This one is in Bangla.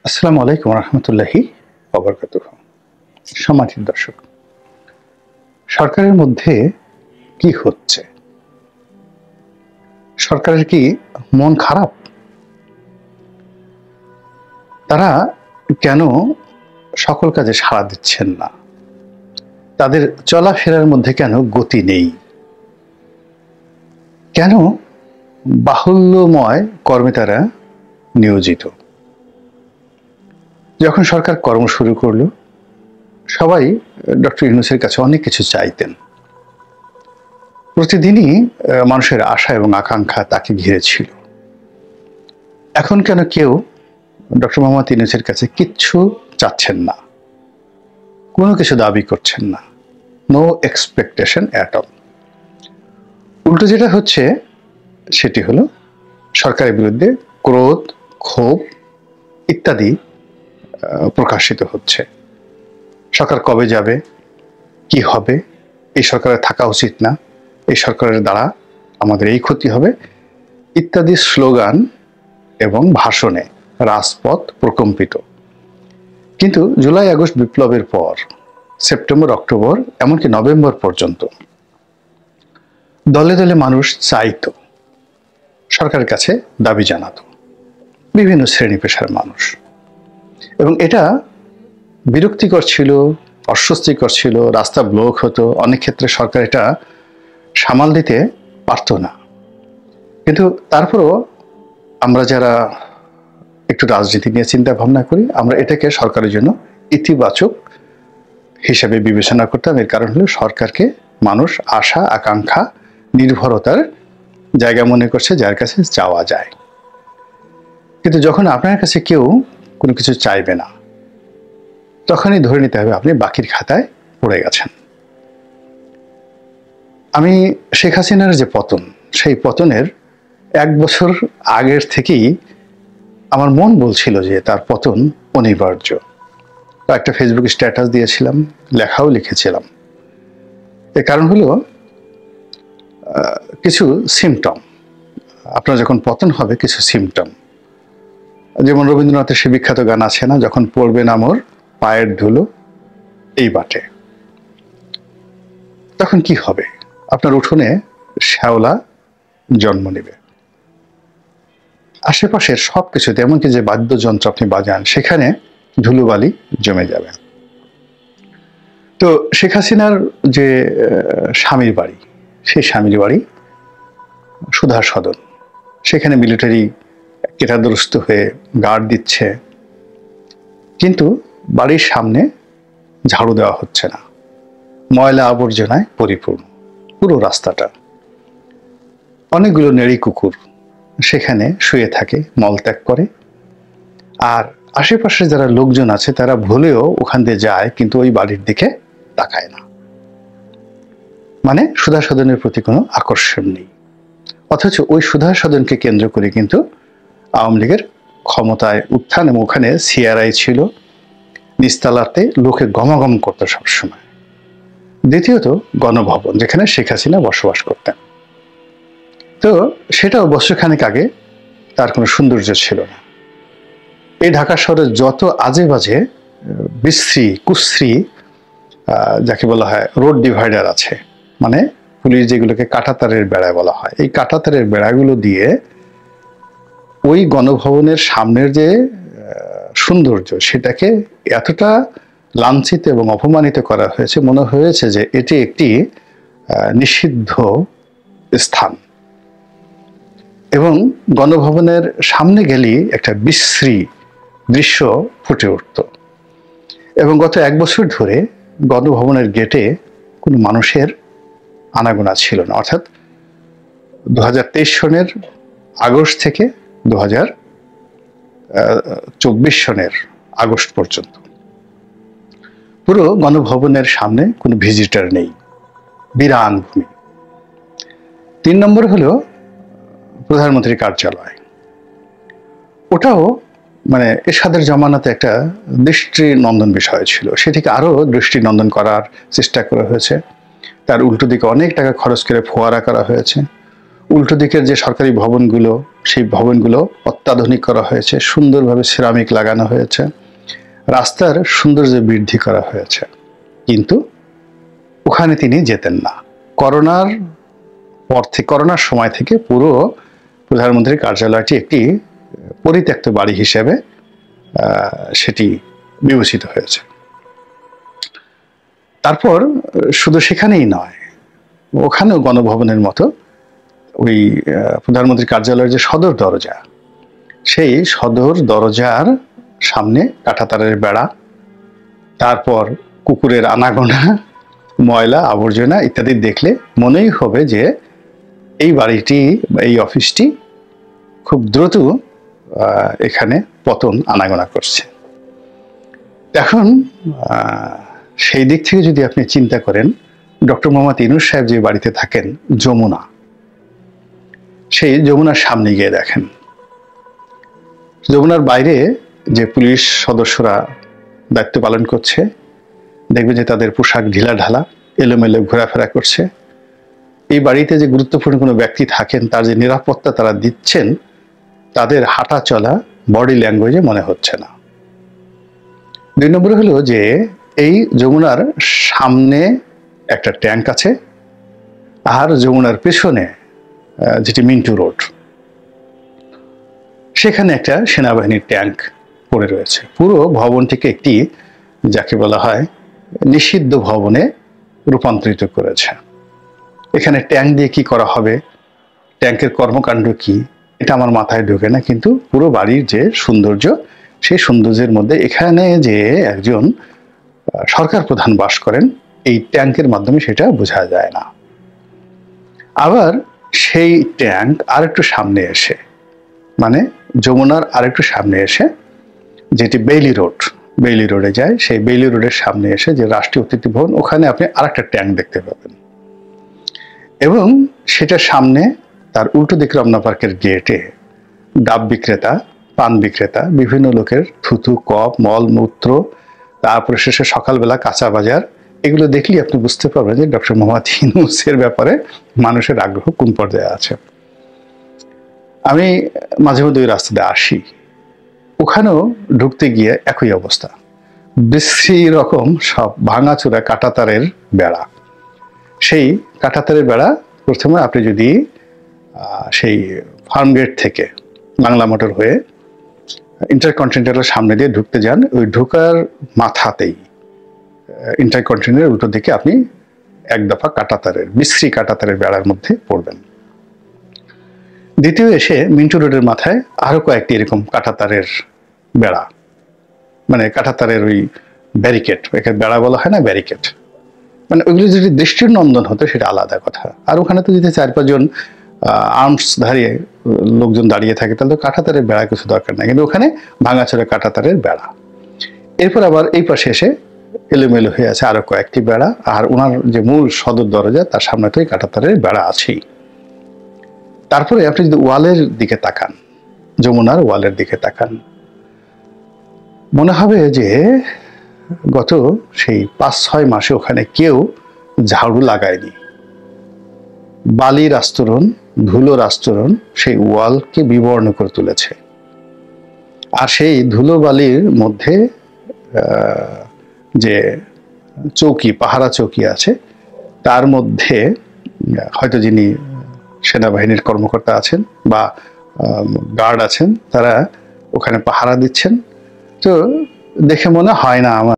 আসসালামু আলাইকুম রহমতুল্লাহি ওয়া সম্মানিত দর্শক, সরকারের মধ্যে কি হচ্ছে? সরকারের কি মন খারাপ? তারা কেন সকল কাজে সাড়া দিচ্ছেন না? তাদের চলাফেরার মধ্যে কেন গতি নেই? কেন বাহুল্যময় কর্মে তারা নিয়োজিত? যখন সরকার কর্ম শুরু করলো, সবাই ডক্টর ইউনূসের কাছে অনেক কিছু চাইতেন। প্রতিদিনই মানুষের আশা এবং আকাঙ্ক্ষা তাকে ঘিরে ছিল। এখন কেন কেউ ডক্টর মোহাম্মদ ইউনূসের কাছে কিচ্ছু চাচ্ছেন না, কোনো কিছু দাবি করছেন না? No expectation at all. উল্টো যেটা হচ্ছে সেটি হলো সরকারের বিরুদ্ধে ক্রোধ, ক্ষোভ ইত্যাদি প্রকাশিত হচ্ছে। সরকার কবে যাবে, কি হবে, এই সরকারের থাকা উচিত না, এই সরকারের দ্বারা আমাদের এই ক্ষতি হবে ইত্যাদি স্লোগান এবং ভাষণে রাজপথ প্রকম্পিত। কিন্তু জুলাই আগস্ট বিপ্লবের পর সেপ্টেম্বর, অক্টোবর, এমনকি নভেম্বর পর্যন্ত দলে দলে মানুষ চাইতো, সরকারের কাছে দাবি জানাতো, বিভিন্ন শ্রেণী পেশার মানুষ। এবং এটা বিরক্তিকর ছিল, অস্বস্তিকর ছিল, রাস্তা ব্লক হতো, অনেক ক্ষেত্রে সরকার এটা সামাল দিতে পারত না। কিন্তু তারপরও আমরা যারা একটু রাজনীতি নিয়ে চিন্তা ভাবনা করি, আমরা এটাকে সরকারের জন্য ইতিবাচক হিসেবে বিবেচনা করতাম। এর কারণ হলো সরকারকে মানুষ আশা, আকাঙ্ক্ষা, নির্ভরতার জায়গা মনে করছে, যার কাছে চাওয়া যায়। কিন্তু যখন আপনার কাছে কেউ কোনো কিছু চাইবে না, তখনই ধরে নিতে হবে আপনি বাকির খাতায় পড়ে গেছেন। আমি শেখ হাসিনার যে পতন, সেই পতনের 1 বছর আগের থেকেই আমার মন বলছিল যে তার পতন অনিবার্য। একটা ফেসবুক স্ট্যাটাস দিয়েছিলাম, লেখাও লিখেছিলাম। এর কারণ হলো কিছু সিমটম, আপনার যখন পতন হবে কিছু সিমটম, যেমন রবীন্দ্রনাথের সে বিখ্যাত গান আছে না, যখন পড়বে না মোর পায়ের ধুলো এই বাটে, তখন কি হবে? আপনার উঠোনে শ্যাওলা জন্ম নেবে, আশেপাশের সবকিছুতে, এমনকি যে বাদ্যযন্ত্র আপনি বাজান সেখানে ধুলোবালি জমে যাবে। তো শেখ হাসিনার যে স্বামীর বাড়ি, সেই স্বামীর বাড়ি সুধা সদন, সেখানে মিলিটারি কেরাদুরস্ত হয়ে গার্ড দিচ্ছে, কিন্তু বাড়ির সামনে ঝাড়ু দেওয়া হচ্ছে না, ময়লা আবর্জনায় পরিপূর্ণ পুরো রাস্তাটা। অনেকগুলো নেড়ি কুকুর সেখানে শুয়ে থাকে, মলত্যাগ করে। আর আশেপাশে যারা লোকজন আছে তারা ভুলেও ওখান দিয়ে যায়, কিন্তু ওই বাড়ির দিকে তাকায় না। মানে সুধা সদনের প্রতি কোনো আকর্ষণ নেই। অথচ ওই সুধা সদনকে কেন্দ্র করে কিন্তু আওয়ামী লীগের ক্ষমতায় উত্থান, এবং ওখানে সিআরআই ছিল, নিস্তালাতে লোকে গমাগম করতো সবসময়। দ্বিতীয়ত গণভবন, যেখানে শেখ হাসিনা বসবাস করতেন। তো সেটাও বছরখানেক আগে তার কোনো সৌন্দর্য ছিল না। এই ঢাকা শহরে যত আজে বাজে বিশ্রী কুশ্রী, যাকে বলা হয় রোড ডিভাইডার আছে, মানে পুলিশ যেগুলোকে কাঁটাতারের বেড়া বলা হয়, এই কাঁটাতারের বেড়াগুলো দিয়ে ওই গণভবনের সামনের যে সৌন্দর্য, সেটাকে এতটা লাঞ্ছিত এবং অপমানিত করা হয়েছে, মনে হয়েছে যে এটি একটি নিষিদ্ধ স্থান। এবং গণভবনের সামনে গেলেই একটা বিশ্রী দৃশ্য ফুটে উঠত। এবং গত 1 বছর ধরে গণভবনের গেটে কোনো মানুষের আনাগোনা ছিল না, অর্থাৎ 2023 সনের আগস্ট থেকে 2024 সনের আগস্ট পর্যন্ত পুরো গণভবনের সামনে কোনো ভিজিটার নেই, বিরান ভূমি। 3 নম্বর হলো প্রধানমন্ত্রীর কার্যালয়। ওটাও মানে এরশাদের জমানাতে একটা দৃষ্টিনন্দন বিষয় ছিল, সেটিকে আরো দৃষ্টিনন্দন করার চেষ্টা করা হয়েছে। তার উল্টো দিকে অনেক টাকা খরচ করে ফোয়ারা করা হয়েছে, উল্টো দিকের যে সরকারি ভবনগুলো, সেই ভবনগুলো অত্যাধুনিক করা হয়েছে, সুন্দরভাবে সিরামিক লাগানো হয়েছে, রাস্তার সৌন্দর্য বৃদ্ধি করা হয়েছে। কিন্তু ওখানে তিনি যেতেন না। করোনার সময় থেকে পুরো প্রধানমন্ত্রীর কার্যালয়টি একটি পরিত্যক্ত বাড়ি হিসেবে সেটি বিবেচিত হয়েছে। তারপর শুধু সেখানেই নয়, ওখানেও গণভবনের মতো ওই প্রধানমন্ত্রীর কার্যালয়ের যে সদর দরজা, সেই সদর দরজার সামনে কাঁটাতারের বেড়া, তারপর কুকুরের আনাগোনা, ময়লা আবর্জনা ইত্যাদি দেখলে মনেই হবে যে এই বাড়িটি, এই অফিসটি খুব দ্রুত এখানে পতন আনাগোনা করছে। এখন সেই দিক থেকে যদি আপনি চিন্তা করেন, ডক্টর মোহাম্মদ ইউনূস সাহেব যে বাড়িতে থাকেন, যমুনা, সেই যমুনার সামনে গিয়ে দেখেন, যমুনার বাইরে যে পুলিশ সদস্যরা দায়িত্ব পালন করছে, দেখবেন যে তাদের পোশাক ঢিলা ঢালা, এলোমেলো ঘোরাফেরা করছে। এই বাড়িতে যে গুরুত্বপূর্ণ কোনো ব্যক্তি থাকেন, তার যে নিরাপত্তা তারা দিচ্ছেন, তাদের হাঁটা চলা, বডি ল্যাঙ্গুয়েজে মনে হচ্ছে না। 2 নম্বর হলো যে এই যমুনার সামনে একটা ট্যাঙ্ক আছে, আর যমুনার পেছনে যেটি মিন্টু রোড, সেখানে একটা সেনাবাহিনীর ট্যাঙ্ক পড়ে রয়েছে। পুরো ভবনটিকে একটি, যাকে বলা হয়, নিষিদ্ধ ভবনে রূপান্তরিত করেছে। এখানে ট্যাঙ্ক দিয়ে কি করা হবে, ট্যাঙ্কের কর্মকাণ্ড কি, এটা আমার মাথায় ঢোকে না। কিন্তু পুরো বাড়ির যে সৌন্দর্য, সেই সৌন্দর্যের মধ্যে এখানে যে একজন সরকার প্রধান বাস করেন, এই ট্যাঙ্কের মাধ্যমে সেটা বোঝা যায় না। আবার সেই ট্যাঙ্ক আরেকটু সামনে এসে, মানে যমুনার আরেকটু সামনে এসে, যেটি বেইলি রোডে যায়, সেই বেইলি রোডের সামনে এসে যে রাষ্ট্রীয় অতিথি ভবন, ওখানে আপনি আরেকটা ট্যাঙ্ক দেখতে পাবেন। এবং সেটার সামনে তার উল্টো দিকে রমনা পার্কের গেটে ডাব বিক্রেতা, পান বিক্রেতা, বিভিন্ন লোকের থুতু, কপ, মল মূত্র, তারপরে শেষে সকালবেলা কাঁচা বাজার, এগুলো দেখলেই আপনি বুঝতে পারবেন যে ডক্টর মোহাম্মদ ইউনূসের ব্যাপারে মানুষের আগ্রহ কোন পর্যায়ে আছে। আমি মাঝে মধ্যে ওই রাস্তা দিয়ে আসি, ওখানেও ঢুকতে গিয়ে একই অবস্থা, বিশ্রী রকম সব ভাঙাচোরা কাঁটাতারের বেড়া। সেই কাঁটাতারের বেড়া প্রথমে আপনি যদি সেই ফার্ম গেট থেকে বাংলা মোটর হয়ে ইন্টারকন্টিনেন্টালের সামনে দিয়ে ঢুকতে যান, ওই ঢোকার মাথাতেই ইন্টারকন্টিনেন্টালের উল্টো দিকে আপনি এক দফা বিশ্রী কাঁটাতারের বেড়ার মধ্যে পড়বেন। দ্বিতীয় এসে মিন্টু রোডের মাথায় আরো কয়েকটি এরকম কাঁটাতারের বেড়া, মানে কাঁটাতারের ওই ব্যারিকেড, একে বেড়া বলা হয় না, ব্যারিকেড, মানে ওইগুলো যদি দৃষ্টির নন্দন হতো সেটা আলাদা কথা। আর ওখানে তো যদি 4-5 জন আর্মস ধারিয়ে লোকজন দাঁড়িয়ে থাকে, তাহলে তো কাঁটাতারের বেড়া কিছু দরকার নাই। কিন্তু ওখানে ভাঙাচোরা কাঁটাতারের বেড়া। এরপর আবার এই পাশে এসে এলোমেলো হয়ে আছে আরো কয়েকটি বেড়া, আর ওনার যে মূল সদর দরজা, তার সামনে তো এই কাঁটাতারের বেড়া আছেই। তারপরে আপনি যদি ওয়ালের দিকে তাকান, যমুনার ওয়ালের দিকে তাকান, মনে হবে যে গত সেই 5-6 মাসে ওখানে কেউ ঝাড়ু লাগায়নি। বালির আস্তরণ, ধুলোর আস্তরণ সেই ওয়ালকে বিবর্ণ করে তুলেছে। আর সেই ধুলো বালির মধ্যে যে চৌকি, পাহারা চৌকি আছে, তার মধ্যে হয়তো যিনি সেনাবাহিনীর কর্মকর্তা আছেন বা গার্ড আছেন, তারা ওখানে পাহারা দিচ্ছেন। তো দেখে মনে হয় না আমার